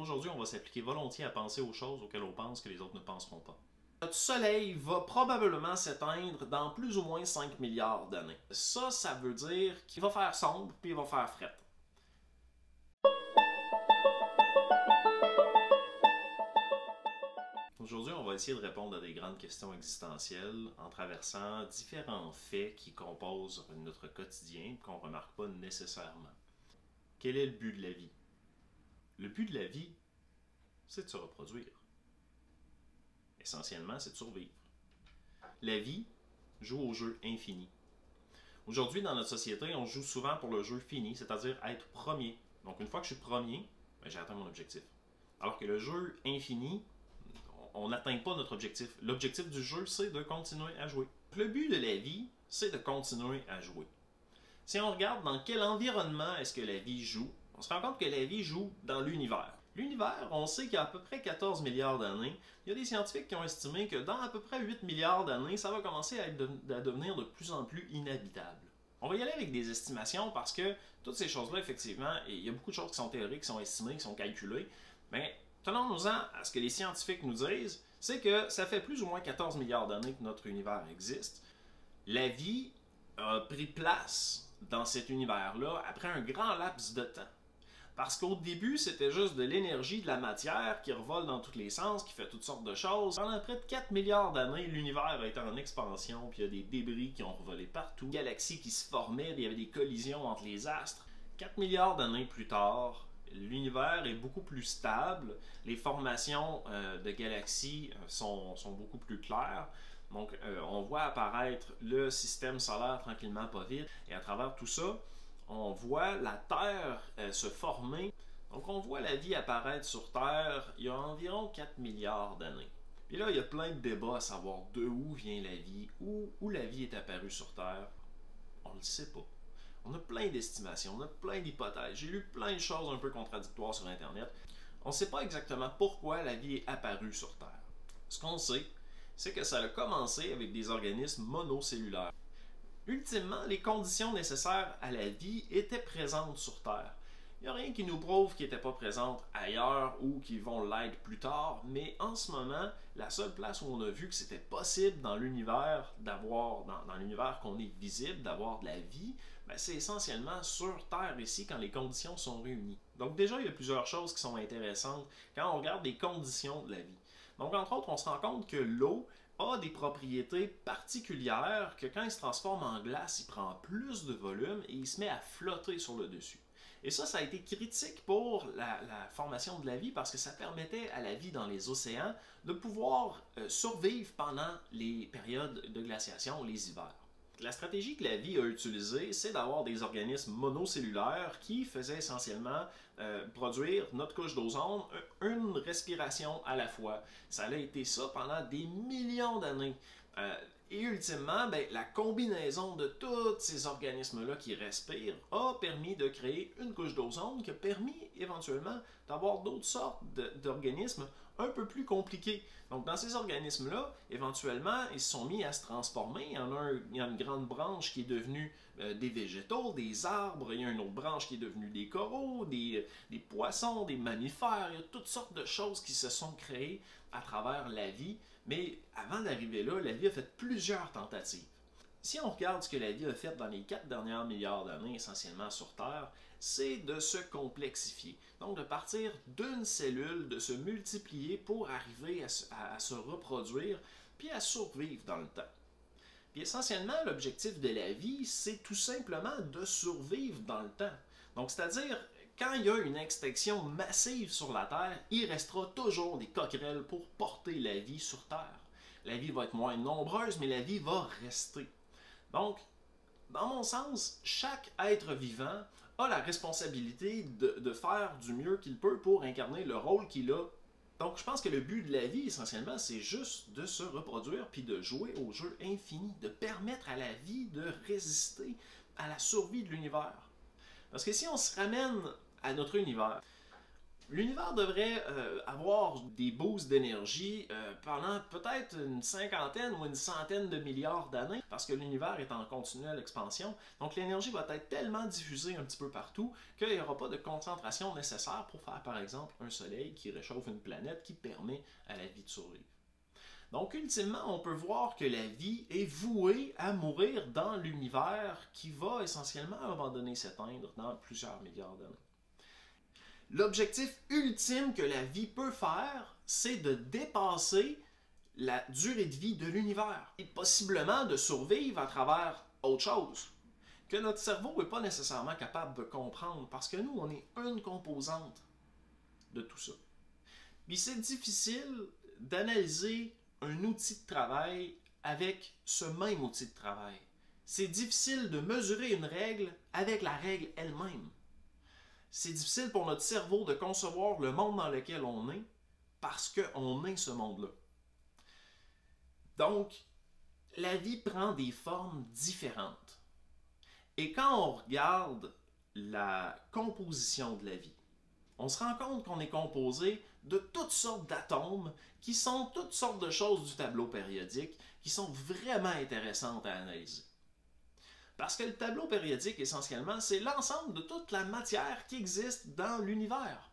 Aujourd'hui, on va s'appliquer volontiers à penser aux choses auxquelles on pense que les autres ne penseront pas. Notre Soleil va probablement s'éteindre dans plus ou moins 5 milliards d'années. Ça veut dire qu'il va faire sombre puis il va faire fret. Aujourd'hui, on va essayer de répondre à des grandes questions existentielles en traversant différents faits qui composent notre quotidien et qu'on ne remarque pas nécessairement. Quel est le but de la vie? Le but de la vie, c'est de se reproduire. Essentiellement, c'est de survivre. La vie joue au jeu infini. Aujourd'hui, dans notre société, on joue souvent pour le jeu fini, c'est-à-dire être premier. Donc, une fois que je suis premier, j'ai atteint mon objectif. Alors que le jeu infini, on n'atteint pas notre objectif. L'objectif du jeu, c'est de continuer à jouer. Le but de la vie, c'est de continuer à jouer. Si on regarde dans quel environnement est-ce que la vie joue, on se rend compte que la vie joue dans l'univers. L'univers, on sait qu'il y a à peu près 14 milliards d'années. Il y a des scientifiques qui ont estimé que dans à peu près 8 milliards d'années, ça va commencer à devenir de plus en plus inhabitable. On va y aller avec des estimations parce que toutes ces choses-là, effectivement, il y a beaucoup de choses qui sont théoriques, qui sont estimées, qui sont calculées, mais tenons-nous-en à ce que les scientifiques nous disent, c'est que ça fait plus ou moins 14 milliards d'années que notre univers existe. La vie a pris place dans cet univers-là après un grand laps de temps. Parce qu'au début, c'était juste de l'énergie, de la matière qui revole dans tous les sens, qui fait toutes sortes de choses. Pendant près de 4 milliards d'années, l'univers a été en expansion, puis il y a des débris qui ont revolé partout, des galaxies qui se formaient, il y avait des collisions entre les astres. 4 milliards d'années plus tard, l'univers est beaucoup plus stable, les formations de galaxies sont beaucoup plus claires. Donc, on voit apparaître le système solaire tranquillement pas vite, et à travers tout ça, on voit la Terre se former. Donc on voit la vie apparaître sur Terre il y a environ 4 milliards d'années. Puis là, il y a plein de débats à savoir de où vient la vie, où la vie est apparue sur Terre. On ne le sait pas. On a plein d'estimations, on a plein d'hypothèses. J'ai lu plein de choses un peu contradictoires sur Internet. On ne sait pas exactement pourquoi la vie est apparue sur Terre. Ce qu'on sait, c'est que ça a commencé avec des organismes monocellulaires. Ultimement, les conditions nécessaires à la vie étaient présentes sur Terre. Il n'y a rien qui nous prouve qu'elles n'étaient pas présentes ailleurs ou qu'ils vont l'être plus tard, mais en ce moment, la seule place où on a vu que c'était possible dans l'univers d'avoir, dans l'univers qu'on est visible, d'avoir de la vie, c'est essentiellement sur Terre ici quand les conditions sont réunies. Donc déjà, il y a plusieurs choses qui sont intéressantes quand on regarde les conditions de la vie. Donc entre autres, on se rend compte que l'eau a des propriétés particulières que quand il se transforme en glace, il prend plus de volume et il se met à flotter sur le dessus. Et ça a été critique pour la formation de la vie parce que ça permettait à la vie dans les océans de pouvoir survivre pendant les périodes de glaciation, les hivers. La stratégie que la vie a utilisée, c'est d'avoir des organismes monocellulaires qui faisaient essentiellement produire notre couche d'ozone, une respiration à la fois. Ça a été ça pendant des millions d'années. Et ultimement, la combinaison de tous ces organismes-là qui respirent a permis de créer une couche d'ozone qui a permis éventuellement d'avoir d'autres sortes d'organismes un peu plus compliqués. Donc dans ces organismes-là, éventuellement, ils se sont mis à se transformer. Il y a une grande branche qui est devenue des végétaux, des arbres, il y a une autre branche qui est devenue des coraux, des poissons, des mammifères, il y a toutes sortes de choses qui se sont créées à travers la vie. Mais avant d'arriver là, la vie a fait plusieurs tentatives. Si on regarde ce que la vie a fait dans les 4 dernières milliards d'années, essentiellement sur Terre, c'est de se complexifier. Donc de partir d'une cellule, de se multiplier pour arriver à se reproduire, puis à survivre dans le temps. Puis essentiellement, l'objectif de la vie, c'est tout simplement de survivre dans le temps. Donc c'est-à-dire, quand il y a une extinction massive sur la Terre, il restera toujours des coquerelles pour porter la vie sur Terre. La vie va être moins nombreuse, mais la vie va rester. Donc, dans mon sens, chaque être vivant a la responsabilité de faire du mieux qu'il peut pour incarner le rôle qu'il a. Donc, je pense que le but de la vie, essentiellement, c'est juste de se reproduire puis de jouer au jeu infini, de permettre à la vie de résister à la survie de l'univers. Parce que si on se ramène à notre univers, L'univers devrait avoir des boosts d'énergie pendant peut-être une cinquantaine ou une centaine de milliards d'années, parce que l'univers est en continuelle expansion. Donc l'énergie va être tellement diffusée un petit peu partout qu'il n'y aura pas de concentration nécessaire pour faire par exemple un soleil qui réchauffe une planète qui permet à la vie de survivre. Donc ultimement, on peut voir que la vie est vouée à mourir dans l'univers qui va essentiellement à un moment donné s'éteindre dans plusieurs milliards d'années. L'objectif ultime que la vie peut faire, c'est de dépasser la durée de vie de l'univers et possiblement de survivre à travers autre chose que notre cerveau n'est pas nécessairement capable de comprendre parce que nous, on est une composante de tout ça. Puis c'est difficile d'analyser un outil de travail avec ce même outil de travail. C'est difficile de mesurer une règle avec la règle elle-même. C'est difficile pour notre cerveau de concevoir le monde dans lequel on est parce qu'on est ce monde-là. Donc, la vie prend des formes différentes. Et quand on regarde la composition de la vie, on se rend compte qu'on est composé de toutes sortes d'atomes qui sont toutes sortes de choses du tableau périodique qui sont vraiment intéressantes à analyser. Parce que le tableau périodique, essentiellement, c'est l'ensemble de toute la matière qui existe dans l'univers.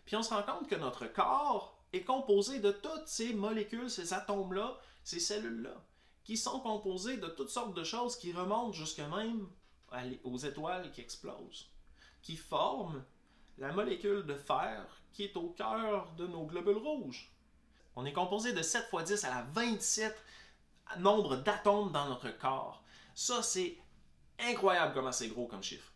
Puis on se rend compte que notre corps est composé de toutes ces molécules, ces atomes-là, ces cellules-là, qui sont composées de toutes sortes de choses qui remontent jusque même aux étoiles qui explosent, qui forment la molécule de fer qui est au cœur de nos globules rouges. On est composé de 7 fois 10 à la 27 nombre d'atomes dans notre corps. Ça, c'est incroyable comment c'est gros comme chiffre.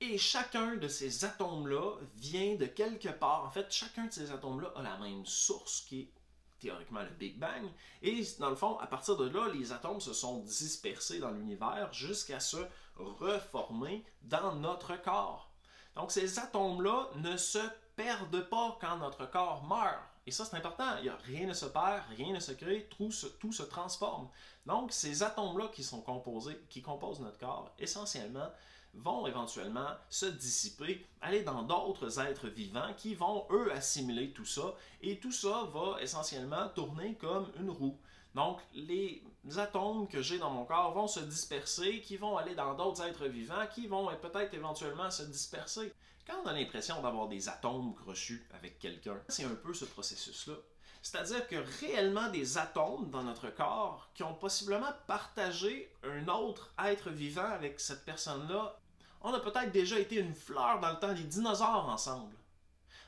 Et chacun de ces atomes-là vient de quelque part. En fait, chacun de ces atomes-là a la même source qui est théoriquement le Big Bang. Et dans le fond, à partir de là, les atomes se sont dispersés dans l'univers jusqu'à se reformer dans notre corps. Donc ces atomes-là ne se perdent pas quand notre corps meurt. Et ça, c'est important. Rien ne se perd, rien ne se crée, tout se transforme. Donc, ces atomes-là qui composent notre corps, essentiellement, vont éventuellement se dissiper, aller dans d'autres êtres vivants qui vont, eux, assimiler tout ça. Et tout ça va essentiellement tourner comme une roue. Donc, les atomes que j'ai dans mon corps vont se disperser, qui vont aller dans d'autres êtres vivants, qui vont peut-être éventuellement se disperser. Quand on a l'impression d'avoir des atomes crochus avec quelqu'un, c'est un peu ce processus-là. C'est-à-dire que réellement des atomes dans notre corps qui ont possiblement partagé un autre être vivant avec cette personne-là, on a peut-être déjà été une fleur dans le temps des dinosaures ensemble.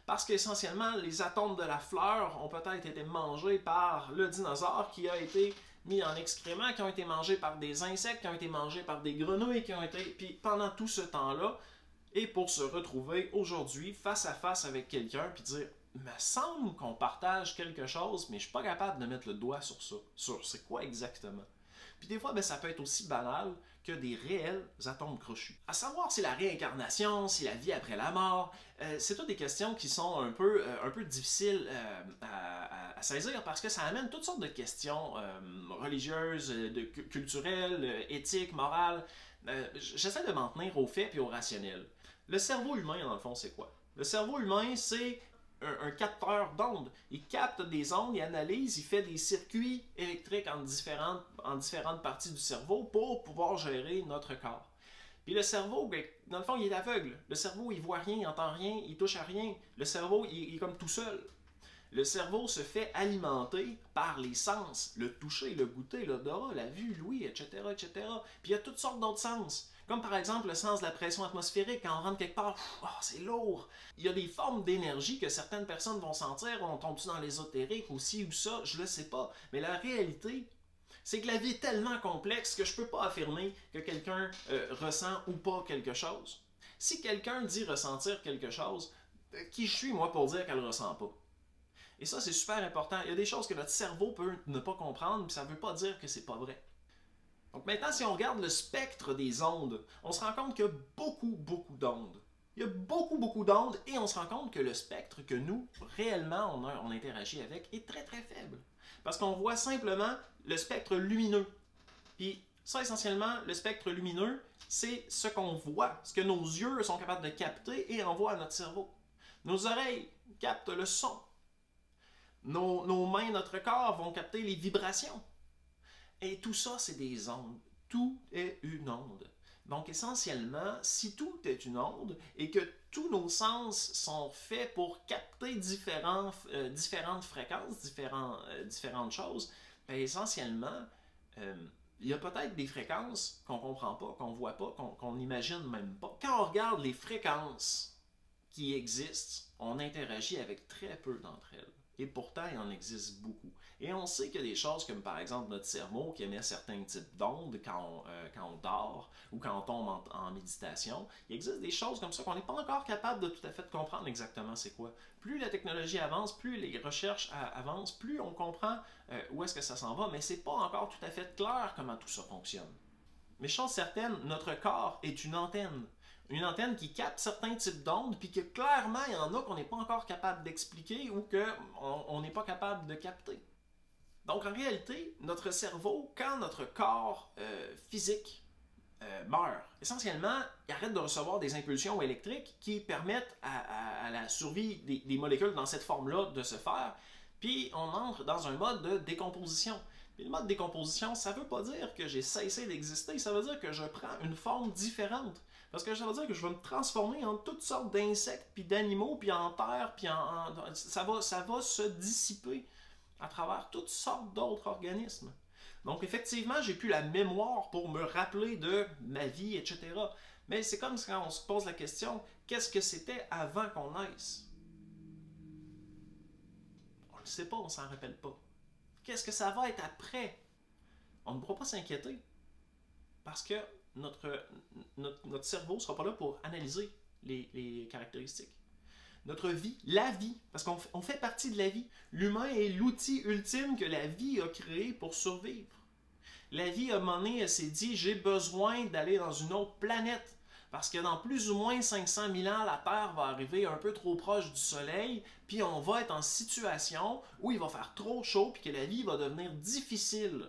Parce qu'essentiellement, les atomes de la fleur ont peut-être été mangés par le dinosaure qui a été mis en excréments, qui ont été mangés par des insectes, qui ont été mangés par des grenouilles, qui ont été... Puis pendant tout ce temps-là, et pour se retrouver aujourd'hui face à face avec quelqu'un, puis dire « Il me semble qu'on partage quelque chose, mais je suis pas capable de mettre le doigt sur ça. Sur c'est quoi exactement? » Puis des fois, ça peut être aussi banal que des réels atomes crochus. À savoir si la réincarnation, si la vie après la mort, c'est toutes des questions qui sont un peu difficiles à saisir parce que ça amène toutes sortes de questions religieuses, culturelles, éthiques, morales. J'essaie de m'en tenir aux faits et au rationnel. Le cerveau humain, dans le fond, c'est quoi? Le cerveau humain, c'est un capteur d'ondes. Il capte des ondes, il analyse, il fait des circuits électriques en différentes parties du cerveau pour pouvoir gérer notre corps. Puis le cerveau, dans le fond, il est aveugle. Le cerveau, il voit rien, il entend rien, il touche à rien. Le cerveau, il est comme tout seul. Le cerveau se fait alimenter par les sens, le toucher, le goûter, l'odorat, la vue, l'ouïe, etc., etc. Puis il y a toutes sortes d'autres sens. Comme par exemple le sens de la pression atmosphérique, quand on rentre quelque part, c'est lourd. Il y a des formes d'énergie que certaines personnes vont sentir, on tombe-tu dans l'ésotérique ou ci ou ça, je le sais pas. Mais la réalité, c'est que la vie est tellement complexe que je peux pas affirmer que quelqu'un ressent ou pas quelque chose. Si quelqu'un dit ressentir quelque chose, qui je suis moi pour dire qu'elle ne ressent pas? Et ça, c'est super important. Il y a des choses que notre cerveau peut ne pas comprendre, puis ça ne veut pas dire que c'est pas vrai. Donc maintenant, si on regarde le spectre des ondes, on se rend compte qu'il y a beaucoup d'ondes. Il y a beaucoup d'ondes et on se rend compte que le spectre que nous, réellement, on interagit avec est très faible. Parce qu'on voit simplement le spectre lumineux. Puis ça, essentiellement, le spectre lumineux, c'est ce qu'on voit, ce que nos yeux sont capables de capter et envoient à notre cerveau. Nos oreilles captent le son. Nos mains, notre corps vont capter les vibrations. Et tout ça, c'est des ondes. Tout est une onde. Donc, essentiellement, si tout est une onde et que tous nos sens sont faits pour capter différentes fréquences, différentes choses, bien, essentiellement, il y a peut-être des fréquences qu'on ne comprend pas, qu'on ne voit pas, qu'on n'imagine même pas. Quand on regarde les fréquences qui existent, on interagit avec très peu d'entre elles. Et pourtant, il en existe beaucoup. Et on sait qu'il y a des choses comme par exemple notre cerveau qui émet certains types d'ondes quand on dort ou quand on tombe en méditation. Il existe des choses comme ça qu'on n'est pas encore capable de tout à fait comprendre exactement c'est quoi. Plus la technologie avance, plus les recherches avancent, plus on comprend où est-ce que ça s'en va, mais c'est pas encore tout à fait clair comment tout ça fonctionne. Mais chose certaine, notre corps est une antenne. Une antenne qui capte certains types d'ondes, puis que clairement, il y en a qu'on n'est pas encore capable d'expliquer ou qu'on n'est pas capable de capter. Donc en réalité, notre cerveau, quand notre corps physique meurt, essentiellement, il arrête de recevoir des impulsions électriques qui permettent à la survie des molécules dans cette forme-là de se faire, puis on entre dans un mode de décomposition. Et le mode de décomposition, ça ne veut pas dire que j'ai cessé d'exister, ça veut dire que je prends une forme différente. Parce que ça veut dire que je vais me transformer en toutes sortes d'insectes, puis d'animaux, puis en terre, puis ça va se dissiper à travers toutes sortes d'autres organismes. Donc effectivement, j'ai plus la mémoire pour me rappeler de ma vie, etc. Mais c'est comme quand on se pose la question, qu'est-ce que c'était avant qu'on naisse? On ne le sait pas, on ne s'en rappelle pas. Qu'est-ce que ça va être après? On ne pourra pas s'inquiéter. Parce que notre cerveau ne sera pas là pour analyser les caractéristiques. Notre vie, la vie, parce qu'on fait partie de la vie. L'humain est l'outil ultime que la vie a créé pour survivre. La vie, à un moment donné, elle s'est dit, j'ai besoin d'aller dans une autre planète. Parce que dans plus ou moins 500 000 ans, la Terre va arriver un peu trop proche du Soleil, puis on va être en situation où il va faire trop chaud, puis que la vie va devenir difficile.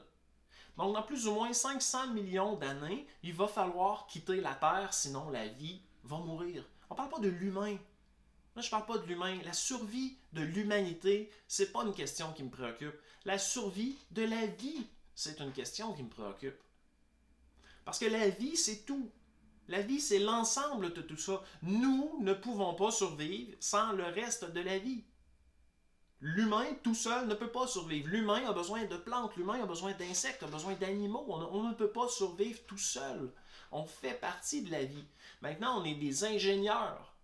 Donc, dans plus ou moins 500 millions d'années, il va falloir quitter la Terre, sinon la vie va mourir. On ne parle pas de l'humain. Là, je ne parle pas de l'humain. La survie de l'humanité, ce n'est pas une question qui me préoccupe. La survie de la vie, c'est une question qui me préoccupe. Parce que la vie, c'est tout. La vie, c'est l'ensemble de tout ça. Nous ne pouvons pas survivre sans le reste de la vie. L'humain, tout seul, ne peut pas survivre. L'humain a besoin de plantes, l'humain a besoin d'insectes, a besoin d'animaux. On ne peut pas survivre tout seul. On fait partie de la vie. Maintenant, on est des ingénieurs.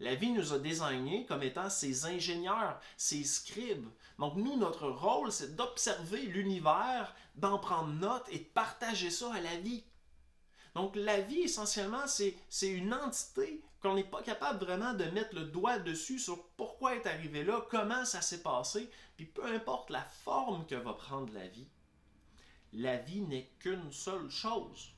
La vie nous a désignés comme étant ces ingénieurs, ces scribes. Donc nous, notre rôle, c'est d'observer l'univers, d'en prendre note et de partager ça à la vie. Donc la vie, essentiellement, c'est une entité qu'on n'est pas capable vraiment de mettre le doigt dessus sur pourquoi elle est arrivé là, comment ça s'est passé, puis peu importe la forme que va prendre la vie n'est qu'une seule chose.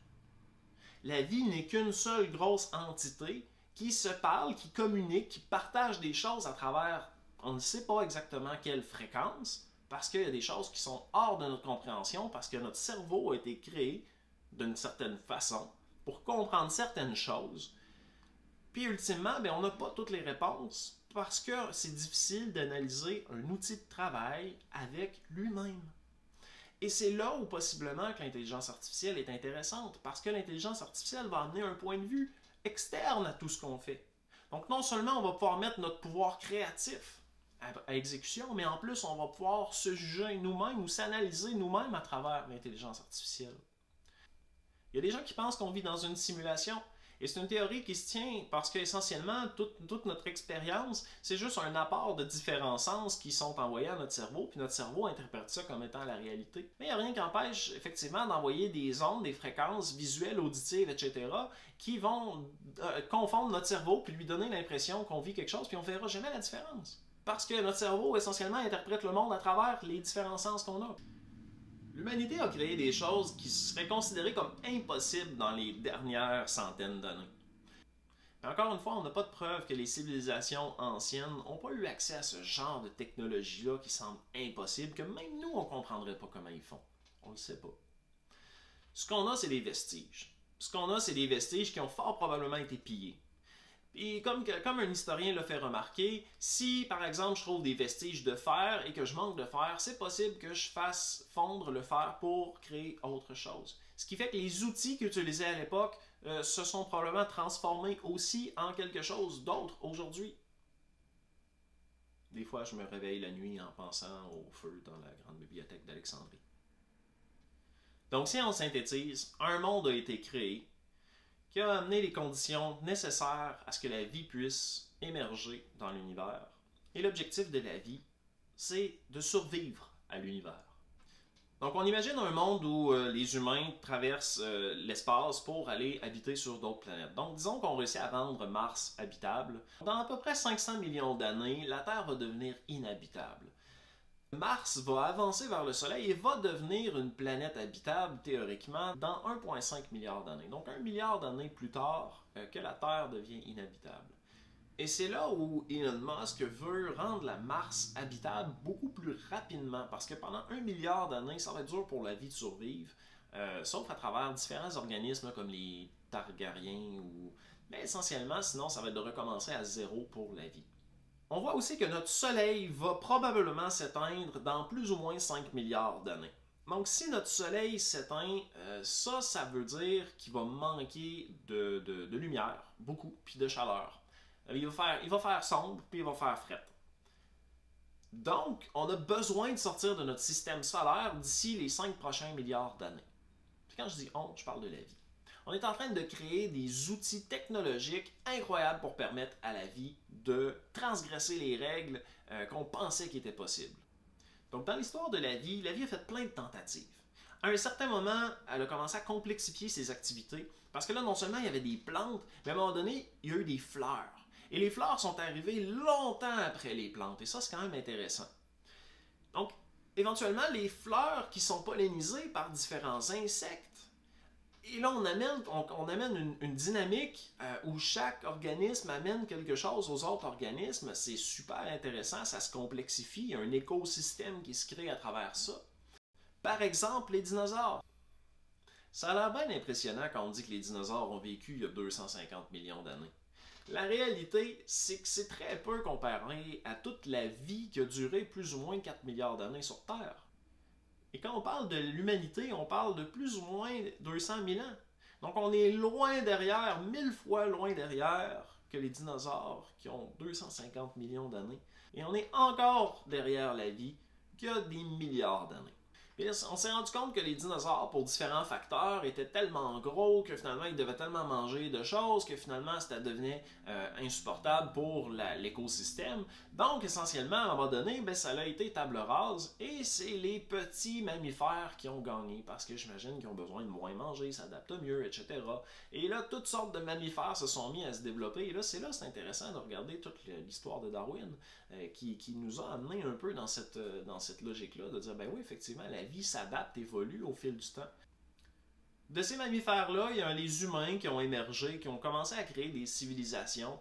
La vie n'est qu'une seule grosse entité qui se parle, qui communique, qui partage des choses à travers, on ne sait pas exactement quelle fréquence, parce qu'il y a des choses qui sont hors de notre compréhension, parce que notre cerveau a été créé d'une certaine façon pour comprendre certaines choses. Puis ultimement, bien, on n'a pas toutes les réponses parce que c'est difficile d'analyser un outil de travail avec lui-même. Et c'est là où possiblement que l'intelligence artificielle est intéressante, parce que l'intelligence artificielle va amener un point de vue externe à tout ce qu'on fait. Donc non seulement on va pouvoir mettre notre pouvoir créatif à exécution, mais en plus on va pouvoir se juger nous-mêmes ou s'analyser nous-mêmes à travers l'intelligence artificielle. Il y a des gens qui pensent qu'on vit dans une simulation. Et c'est une théorie qui se tient parce qu'essentiellement, toute notre expérience, c'est juste un apport de différents sens qui sont envoyés à notre cerveau, puis notre cerveau interprète ça comme étant la réalité. Mais il n'y a rien qui empêche effectivement d'envoyer des ondes, des fréquences visuelles, auditives, etc., qui vont confondre notre cerveau, puis lui donner l'impression qu'on vit quelque chose, puis on ne verra jamais la différence. Parce que notre cerveau, essentiellement, interprète le monde à travers les différents sens qu'on a. L'humanité a créé des choses qui seraient considérées comme impossibles dans les dernières centaines d'années. Mais encore une fois, on n'a pas de preuve que les civilisations anciennes n'ont pas eu accès à ce genre de technologie-là qui semble impossible, que même nous, on ne comprendrait pas comment ils font. On ne le sait pas. Ce qu'on a, c'est des vestiges. Ce qu'on a, c'est des vestiges qui ont fort probablement été pillés. Et comme un historien l'a fait remarquer, si par exemple je trouve des vestiges de fer et que je manque de fer, c'est possible que je fasse fondre le fer pour créer autre chose. Ce qui fait que les outils qu'ils utilisaient à l'époque se sont probablement transformés aussi en quelque chose d'autre aujourd'hui. Des fois, je me réveille la nuit en pensant au feu dans la grande bibliothèque d'Alexandrie. Donc, si on synthétise, un monde a été créé qui a amené les conditions nécessaires à ce que la vie puisse émerger dans l'univers. Et l'objectif de la vie, c'est de survivre à l'univers. Donc on imagine un monde où les humains traversent l'espace pour aller habiter sur d'autres planètes. Donc disons qu'on réussit à rendre Mars habitable. Dans à peu près 500 millions d'années, la Terre va devenir inhabitable. Mars va avancer vers le Soleil et va devenir une planète habitable, théoriquement, dans 1,5 milliard d'années. Donc 1 milliard d'années plus tard que la Terre devient inhabitable. Et c'est là où Elon Musk veut rendre la Mars habitable beaucoup plus rapidement, parce que pendant 1 milliard d'années, ça va être dur pour la vie de survivre, sauf à travers différents organismes comme les Targariens, mais essentiellement, sinon, ça va être de recommencer à zéro pour la vie. On voit aussi que notre Soleil va probablement s'éteindre dans plus ou moins 5 milliards d'années. Donc si notre Soleil s'éteint, ça veut dire qu'il va manquer de lumière, beaucoup, puis de chaleur. Il va faire sombre, puis il va faire fret. Donc, on a besoin de sortir de notre système solaire d'ici les 5 prochains milliards d'années. Puis quand je dis on, je parle de la vie. On est en train de créer des outils technologiques incroyables pour permettre à la vie de transgresser les règles qu'on pensait qui étaient possibles. Donc, dans l'histoire de la vie a fait plein de tentatives. À un certain moment, elle a commencé à complexifier ses activités parce que là, non seulement il y avait des plantes, mais à un moment donné, il y a eu des fleurs. Et les fleurs sont arrivées longtemps après les plantes. Et ça, c'est quand même intéressant. Donc, éventuellement, les fleurs qui sont pollinisées par différents insectes. Et là, on amène une dynamique où chaque organisme amène quelque chose aux autres organismes. C'est super intéressant, ça se complexifie. Il y a un écosystème qui se crée à travers ça. Par exemple, les dinosaures. Ça a l'air bien impressionnant quand on dit que les dinosaures ont vécu il y a 250 millions d'années. La réalité, c'est que c'est très peu comparé à toute la vie qui a duré plus ou moins 4 milliards d'années sur Terre. Et quand on parle de l'humanité, on parle de plus ou moins 200 000 ans. Donc on est loin derrière, 1000 fois loin derrière que les dinosaures qui ont 250 millions d'années. Et on est encore derrière la vie qui a des milliards d'années. Puis on s'est rendu compte que les dinosaures, pour différents facteurs, étaient tellement gros que finalement ils devaient tellement manger de choses que finalement ça devenait insupportable pour l'écosystème. Donc essentiellement, à un moment donné, ça a été table rase et c'est les petits mammifères qui ont gagné parce que j'imagine qu'ils ont besoin de moins manger, s'adaptent mieux, etc. Et là, toutes sortes de mammifères se sont mis à se développer. Et là, c'est intéressant de regarder toute l'histoire de Darwin qui nous a amené un peu dans cette logique-là, de dire, ben oui, effectivement, la vie s'adapte, évolue au fil du temps. De ces mammifères-là, il y a les humains qui ont émergé, qui ont commencé à créer des civilisations,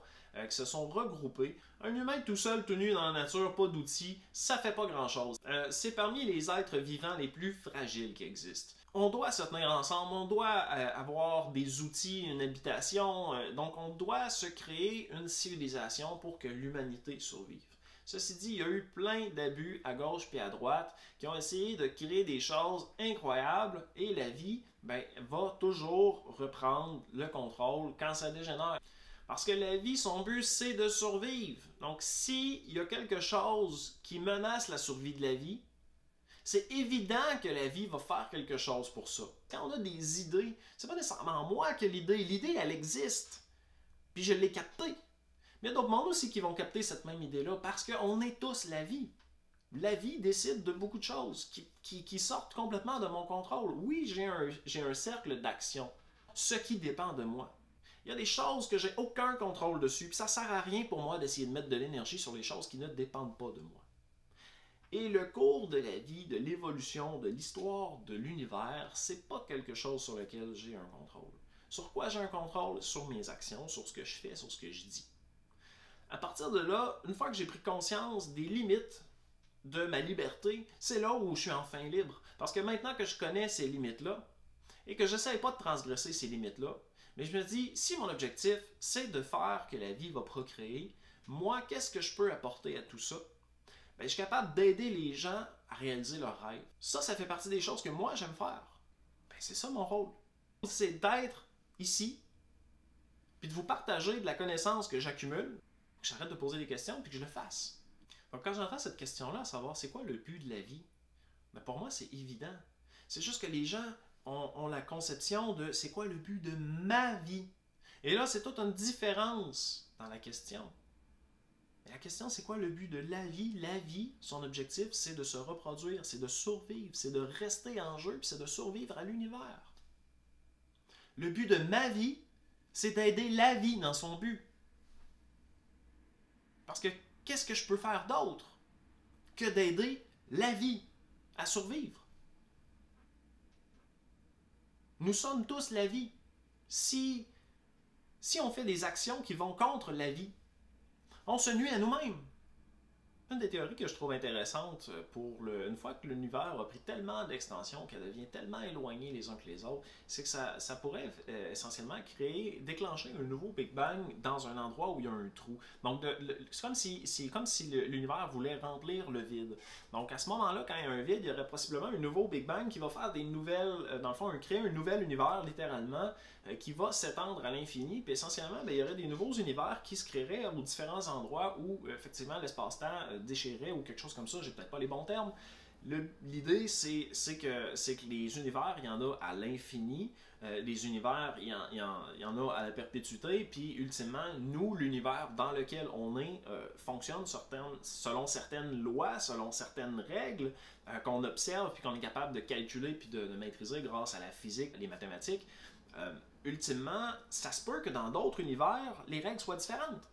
qui se sont regroupés. Un humain tout seul, tout nu dans la nature, pas d'outils, ça fait pas grand-chose. C'est parmi les êtres vivants les plus fragiles qui existent. On doit se tenir ensemble, on doit avoir des outils, une habitation, donc on doit se créer une civilisation pour que l'humanité survive. Ceci dit, il y a eu plein d'abus à gauche et à droite qui ont essayé de créer des choses incroyables et la vie va toujours reprendre le contrôle quand ça dégénère. Parce que la vie, son but, c'est de survivre. Donc, s'il y a quelque chose qui menace la survie de la vie, c'est évident que la vie va faire quelque chose pour ça. Quand on a des idées, c'est pas nécessairement moi qui ai l'idée. L'idée, elle existe. Puis je l'ai captée. Mais il y a d'autres mondes aussi qui vont capter cette même idée-là parce qu'on est tous la vie. La vie décide de beaucoup de choses qui sortent complètement de mon contrôle. Oui, j'ai un cercle d'action, ce qui dépend de moi. Il y a des choses que j'ai aucun contrôle dessus, puis ça ne sert à rien pour moi d'essayer de mettre de l'énergie sur les choses qui ne dépendent pas de moi. Et le cours de la vie, de l'évolution, de l'histoire, de l'univers, c'est pas quelque chose sur lequel j'ai un contrôle. Sur quoi j'ai un contrôle? Sur mes actions, sur ce que je fais, sur ce que je dis. À partir de là, une fois que j'ai pris conscience des limites de ma liberté, c'est là où je suis enfin libre. Parce que maintenant que je connais ces limites-là, et que je n'essaie pas de transgresser ces limites-là, Mais je me dis, si mon objectif, c'est de faire que la vie va procréer, moi, qu'est-ce que je peux apporter à tout ça? Ben, je suis capable d'aider les gens à réaliser leurs rêves. Ça fait partie des choses que moi, j'aime faire. Ben, c'est ça mon rôle. C'est d'être ici, puis de vous partager de la connaissance que j'accumule, que j'arrête de poser des questions, puis que je le fasse. Donc quand j'entends cette question-là, à savoir c'est quoi le but de la vie, ben, pour moi, c'est évident. C'est juste que les gens ont la conception de c'est quoi le but de ma vie. Et là, c'est toute une différence dans la question. Mais la question, c'est quoi le but de la vie? La vie, son objectif, c'est de se reproduire, c'est de survivre, c'est de rester en jeu, puis c'est de survivre à l'univers. Le but de ma vie, c'est d'aider la vie dans son but. Parce que qu'est-ce que je peux faire d'autre que d'aider la vie à survivre? Nous sommes tous la vie. Si on fait des actions qui vont contre la vie, on se nuit à nous-mêmes. Une des théories que je trouve intéressante une fois que l'univers a pris tellement d'extension qu'elle devient tellement éloignée les uns que les autres, c'est que ça pourrait essentiellement déclencher un nouveau Big Bang dans un endroit où il y a un trou. Donc c'est comme si l'univers voulait remplir le vide. Donc à ce moment-là, quand il y a un vide, il y aurait possiblement un nouveau Big Bang qui va faire des nouvelles, dans le fond, créer un nouvel univers littéralement, qui va s'étendre à l'infini, puis essentiellement, il y aurait des nouveaux univers qui se créeraient aux différents endroits où, effectivement, l'espace-temps déchirait ou quelque chose comme ça, j'ai peut-être pas les bons termes. L'idée, c'est que les univers, il y en a à l'infini, les univers, il y en a à la perpétuité, puis ultimement, nous, l'univers dans lequel on est, fonctionne selon certaines lois, selon certaines règles qu'on observe, puis qu'on est capable de calculer, puis de maîtriser grâce à la physique, les mathématiques. Ultimement, ça se peut que dans d'autres univers, les règles soient différentes.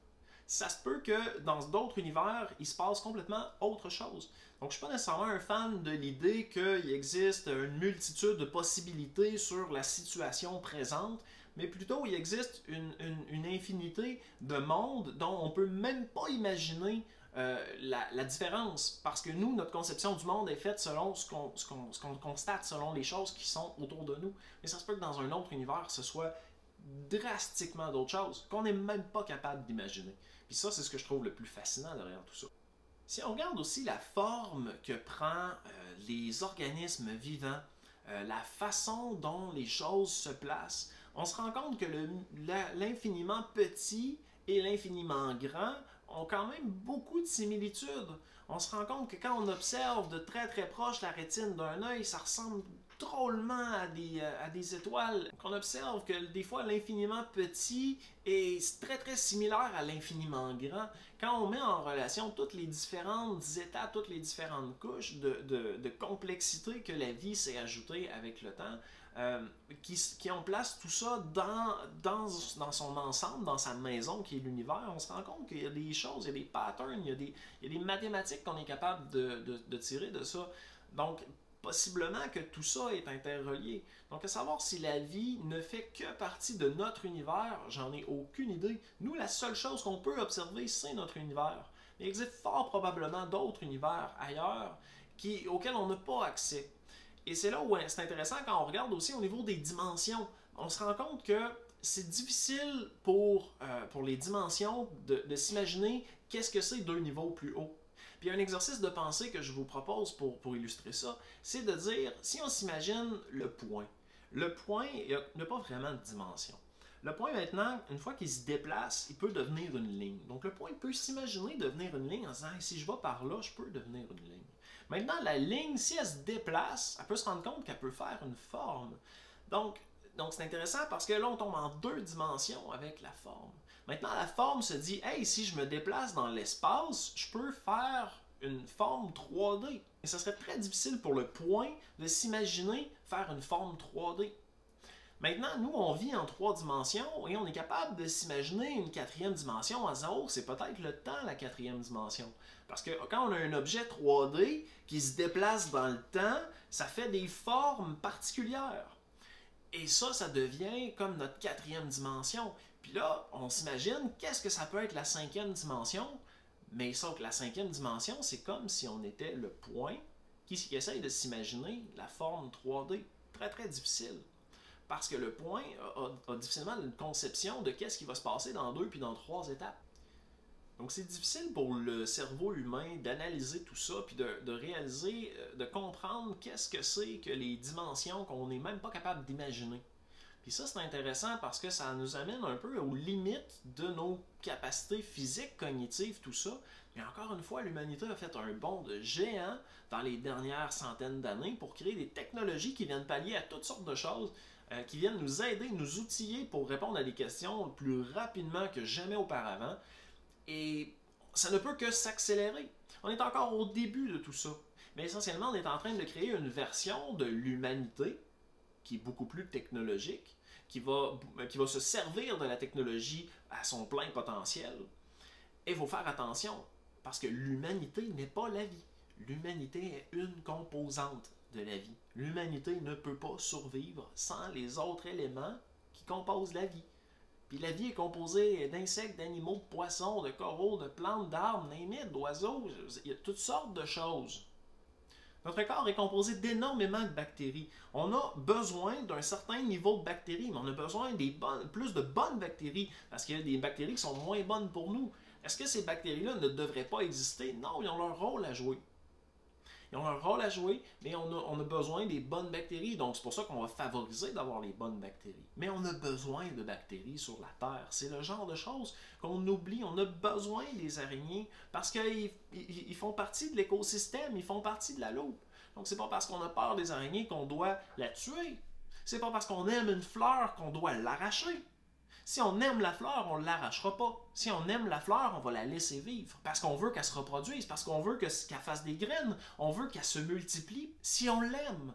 Ça se peut que dans d'autres univers, il se passe complètement autre chose. Donc, je ne suis pas nécessairement un fan de l'idée qu'il existe une multitude de possibilités sur la situation présente, mais plutôt il existe une infinité de mondes dont on ne peut même pas imaginer la différence, parce que nous, notre conception du monde est faite selon ce qu'on constate, selon les choses qui sont autour de nous. Mais ça se peut que dans un autre univers, ce soit drastiquement d'autres choses qu'on n'est même pas capable d'imaginer. Puis ça, c'est ce que je trouve le plus fascinant derrière tout ça. Si on regarde aussi la forme que prend les organismes vivants, la façon dont les choses se placent, on se rend compte que l'infiniment petit et l'infiniment grand ont quand même beaucoup de similitudes. On se rend compte que quand on observe de très très proche la rétine d'un œil, ça ressemble drôlement à des étoiles. On observe que des fois l'infiniment petit est très très similaire à l'infiniment grand. Quand on met en relation toutes les différentes étapes, toutes les différentes couches de complexité que la vie s'est ajoutée avec le temps, qui ont place tout ça dans son ensemble, dans sa maison qui est l'univers, on se rend compte qu'il y a des choses, il y a des patterns, il y a des mathématiques qu'on est capable de tirer de ça. Donc, possiblement que tout ça est interrelié. Donc, à savoir si la vie ne fait que partie de notre univers, j'en ai aucune idée. Nous, la seule chose qu'on peut observer, c'est notre univers. Mais il existe fort probablement d'autres univers ailleurs auxquels on n'a pas accès. Et c'est là où c'est intéressant quand on regarde aussi au niveau des dimensions. On se rend compte que c'est difficile pour les dimensions de s'imaginer qu'est-ce que c'est deux niveaux plus haut. Puis un exercice de pensée que je vous propose pour illustrer ça, c'est de dire, si on s'imagine le point il n'a pas vraiment de dimension. Le point maintenant, une fois qu'il se déplace, il peut devenir une ligne. Donc le point peut s'imaginer devenir une ligne en disant, hey, si je vais par là, je peux devenir une ligne. Maintenant, la ligne, si elle se déplace, elle peut se rendre compte qu'elle peut faire une forme. Donc c'est intéressant parce que là, on tombe en deux dimensions avec la forme. Maintenant, la forme se dit, hey, si je me déplace dans l'espace, je peux faire une forme 3D. Et ça serait très difficile pour le point de s'imaginer faire une forme 3D. Maintenant, nous, on vit en 3 dimensions et on est capable de s'imaginer une 4e dimension en disant, oh, c'est peut-être le temps, la 4e dimension. Parce que quand on a un objet 3D qui se déplace dans le temps, ça fait des formes particulières. Et ça devient comme notre 4e dimension. Puis là, on s'imagine, qu'est-ce que ça peut être la 5e dimension? Mais sauf que la 5e dimension, c'est comme si on était le point qui essaye de s'imaginer la forme 3D. Très, très difficile. parce que le point a difficilement une conception de qu'est-ce qui va se passer dans 2 puis dans 3 étapes. Donc c'est difficile pour le cerveau humain d'analyser tout ça, puis de réaliser, de comprendre qu'est-ce que c'est que les dimensions qu'on n'est même pas capable d'imaginer. Puis ça, c'est intéressant parce que ça nous amène un peu aux limites de nos capacités physiques, cognitives, tout ça. Mais encore une fois, l'humanité a fait un bond de géant dans les dernières centaines d'années pour créer des technologies qui viennent pallier à toutes sortes de choses, qui viennent nous aider, nous outiller pour répondre à des questions plus rapidement que jamais auparavant. Et ça ne peut que s'accélérer. On est encore au début de tout ça. Mais essentiellement, on est en train de créer une version de l'humanité qui est beaucoup plus technologique, qui va se servir de la technologie à son plein potentiel. Et il faut faire attention, parce que l'humanité n'est pas la vie. L'humanité est une composante de la vie. L'humanité ne peut pas survivre sans les autres éléments qui composent la vie. Puis la vie est composée d'insectes, d'animaux, de poissons, de coraux, de plantes, d'arbres, d'oiseaux. Il y a toutes sortes de choses. Notre corps est composé d'énormément de bactéries. On a besoin d'un certain niveau de bactéries, mais on a besoin plus de bonnes bactéries, parce qu'il y a des bactéries qui sont moins bonnes pour nous. Est-ce que ces bactéries-là ne devraient pas exister? Non, ils ont leur rôle à jouer. Ils ont leur rôle à jouer, mais on a besoin des bonnes bactéries. Donc, c'est pour ça qu'on va favoriser d'avoir les bonnes bactéries. Mais on a besoin de bactéries sur la Terre. C'est le genre de choses qu'on oublie. On a besoin des araignées parce qu'ils font partie de l'écosystème, ils font partie de la loupe. Donc, c'est pas parce qu'on a peur des araignées qu'on doit la tuer. C'est pas parce qu'on aime une fleur qu'on doit l'arracher. Si on aime la fleur, on ne l'arrachera pas. Si on aime la fleur, on va la laisser vivre. Parce qu'on veut qu'elle se reproduise, parce qu'on veut qu'elle fasse des graines, on veut qu'elle se multiplie, si on l'aime.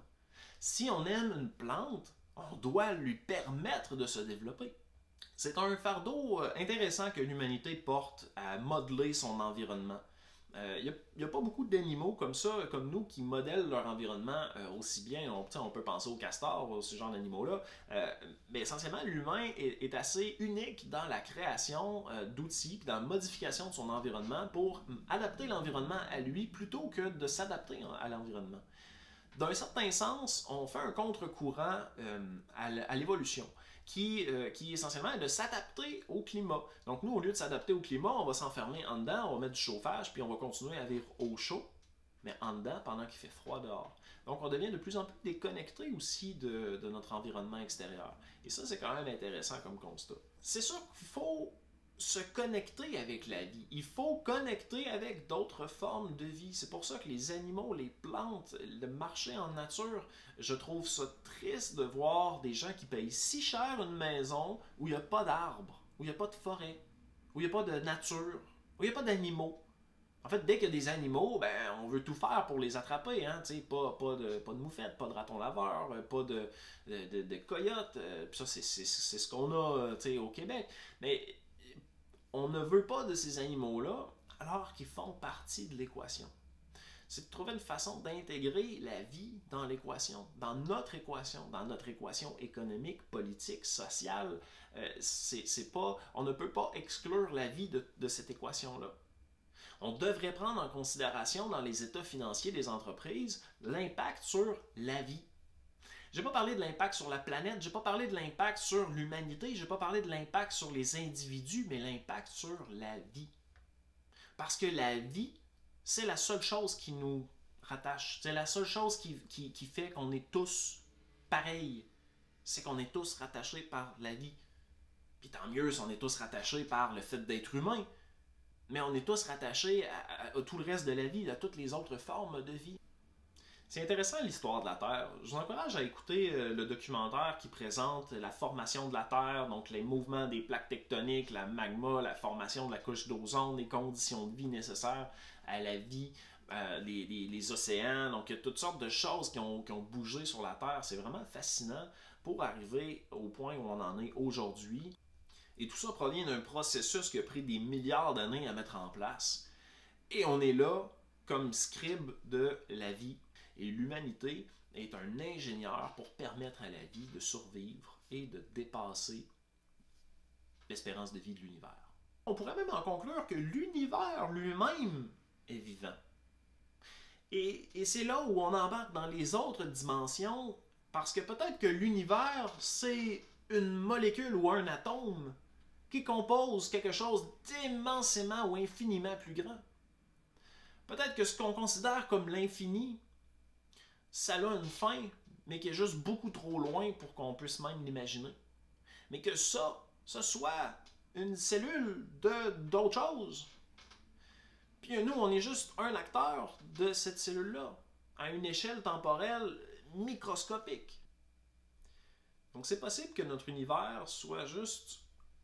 Si on aime une plante, on doit lui permettre de se développer. C'est un fardeau intéressant que l'humanité porte à modeler son environnement. Il n'y a pas beaucoup d'animaux comme ça, comme nous, qui modèlent leur environnement aussi bien. On peut penser aux castors, ce genre d'animaux-là. Mais essentiellement, l'humain est assez unique dans la création d'outils, dans la modification de son environnement pour adapter l'environnement à lui plutôt que de s'adapter à l'environnement. D'un certain sens, on fait un contre-courant à l'évolution. Qui essentiellement est de s'adapter au climat. Donc nous, au lieu de s'adapter au climat, on va s'enfermer en dedans, on va mettre du chauffage, puis on va continuer à vivre au chaud, mais en dedans pendant qu'il fait froid dehors. Donc on devient de plus en plus déconnecté aussi de notre environnement extérieur. Et ça, c'est quand même intéressant comme constat. C'est sûr qu'il faut se connecter avec la vie. Il faut connecter avec d'autres formes de vie. C'est pour ça que les animaux, les plantes, le marché en nature, je trouve ça triste de voir des gens qui payent si cher une maison où il n'y a pas d'arbres, où il n'y a pas de forêt, où il n'y a pas de nature, où il n'y a pas d'animaux. En fait, dès qu'il y a des animaux, ben, on veut tout faire pour les attraper. Hein? Pas de moufettes, pas de ratons laveurs, pas de coyotes. Puis ça, c'est ce qu'on a au Québec. Mais on ne veut pas de ces animaux-là alors qu'ils font partie de l'équation. C'est de trouver une façon d'intégrer la vie dans l'équation, dans notre équation économique, politique, sociale. On ne peut pas exclure la vie de cette équation-là. On devrait prendre en considération dans les états financiers des entreprises l'impact sur la vie. Je n'ai pas parlé de l'impact sur la planète, je n'ai pas parlé de l'impact sur l'humanité, je n'ai pas parlé de l'impact sur les individus, mais l'impact sur la vie. Parce que la vie, c'est la seule chose qui nous rattache. C'est la seule chose qui fait qu'on est tous pareils. C'est qu'on est tous rattachés par la vie. Puis tant mieux si on est tous rattachés par le fait d'être humain. Mais on est tous rattachés à tout le reste de la vie, à toutes les autres formes de vie. C'est intéressant l'histoire de la Terre. Je vous encourage à écouter le documentaire qui présente la formation de la Terre, donc les mouvements des plaques tectoniques, la magma, la formation de la couche d'ozone, les conditions de vie nécessaires à la vie, les océans. Donc il y a toutes sortes de choses qui ont bougé sur la Terre. C'est vraiment fascinant pour arriver au point où on en est aujourd'hui. Et tout ça provient d'un processus qui a pris des milliards d'années à mettre en place. Et on est là comme scribe de la vie. Et l'humanité est un ingénieur pour permettre à la vie de survivre et de dépasser l'espérance de vie de l'univers. On pourrait même en conclure que l'univers lui-même est vivant. Et c'est là où on embarque dans les autres dimensions Parce que peut-être que l'univers, c'est une molécule ou un atome qui compose quelque chose d'immensément ou infiniment plus grand. Peut-être que ce qu'on considère comme l'infini, ça a une fin, mais qui est juste beaucoup trop loin pour qu'on puisse même l'imaginer. Mais que ça soit une cellule d'autre chose. Puis nous, on est juste un acteur de cette cellule-là, à une échelle temporelle microscopique. Donc c'est possible que notre univers soit juste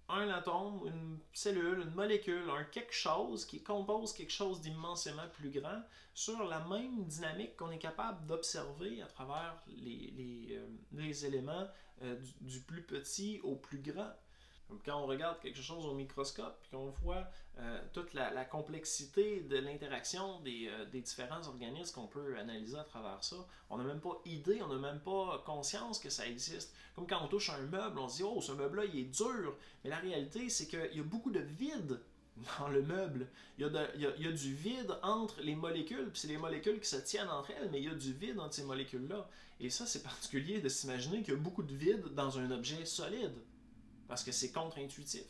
un atome, une cellule, une molécule, un quelque chose qui compose quelque chose d'immensément plus grand sur la même dynamique qu'on est capable d'observer à travers les éléments du plus petit au plus grand. Comme quand on regarde quelque chose au microscope et qu'on voit toute la complexité de l'interaction des différents organismes qu'on peut analyser à travers ça, on n'a même pas idée, on n'a même pas conscience que ça existe. Comme quand on touche un meuble, on se dit « Oh, ce meuble-là, il est dur », mais la réalité, c'est qu'il y a beaucoup de vide dans le meuble. Il y a du vide entre les molécules, puis c'est les molécules qui se tiennent entre elles, mais il y a du vide entre ces molécules-là. Et ça, c'est particulier de s'imaginer qu'il y a beaucoup de vide dans un objet solide. Parce que c'est contre-intuitif.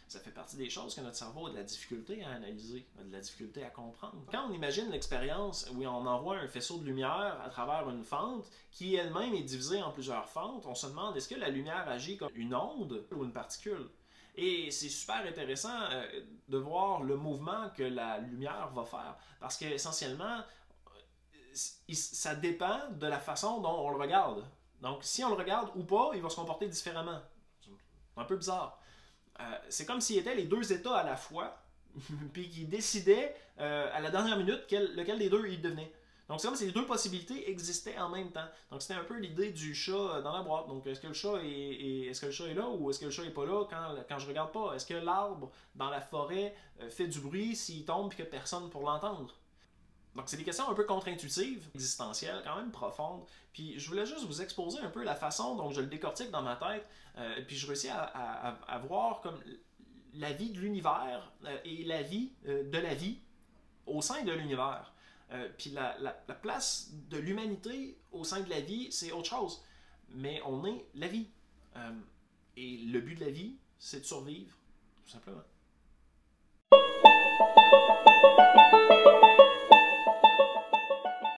Ça fait partie des choses que notre cerveau a de la difficulté à analyser, a de la difficulté à comprendre. Quand on imagine l'expérience où on envoie un faisceau de lumière à travers une fente qui elle-même est divisée en plusieurs fentes, on se demande est-ce que la lumière agit comme une onde ou une particule? Et c'est super intéressant de voir le mouvement que la lumière va faire. Parce qu'essentiellement, ça dépend de la façon dont on le regarde. Donc, si on le regarde ou pas, il va se comporter différemment. Un peu bizarre. C'est comme s'il était les deux états à la fois, puis qu'il décidait à la dernière minute lequel des deux il devenait. Donc c'est comme si les deux possibilités existaient en même temps. Donc c'était un peu l'idée du chat dans la boîte. Donc est-ce que le chat est là ou est-ce que le chat est pas là quand je regarde pas? Est-ce que l'arbre dans la forêt fait du bruit s'il tombe et que personne pour l'entendre? Donc, c'est des questions un peu contre-intuitives, existentielles, quand même profondes. Puis, je voulais juste vous exposer un peu la façon dont je le décortique dans ma tête. Puis, je réussis à voir comme la vie de l'univers et la vie de la vie au sein de l'univers. Puis, la place de l'humanité au sein de la vie, c'est autre chose. Mais on est la vie. Et le but de la vie, c'est de survivre, tout simplement.